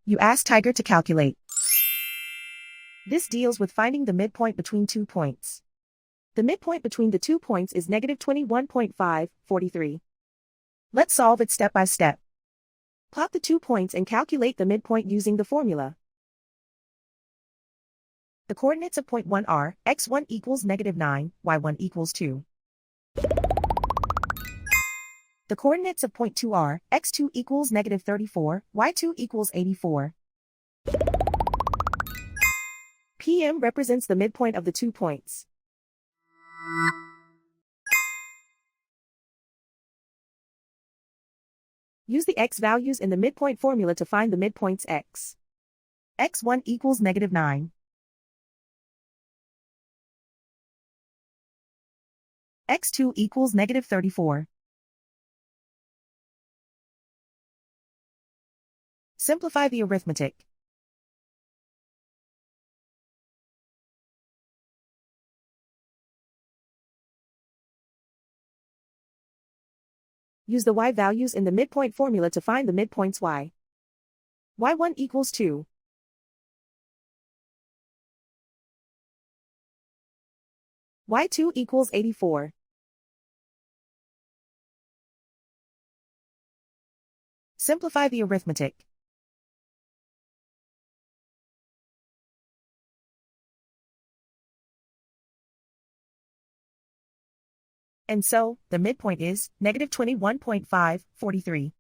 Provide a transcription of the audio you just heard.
You ask Tiger to calculate. This deals with finding the midpoint between 2 points. The midpoint between the 2 points is negative 21.543. Let's solve it step by step. Plot the 2 points and calculate the midpoint using the formula. The coordinates of point 1 are x1 equals negative 9, y1 equals 2. The coordinates of point 2 are x2 equals negative 34, y2 equals 84. PM represents the midpoint of the 2 points. Use the x values in the midpoint formula to find the midpoints x. x1 equals negative 9. x2 equals negative 34. Simplify the arithmetic. Use the y values in the midpoint formula to find the midpoints y. y1 equals 2. y2 equals 84. Simplify the arithmetic. And so, the midpoint is negative 21.543.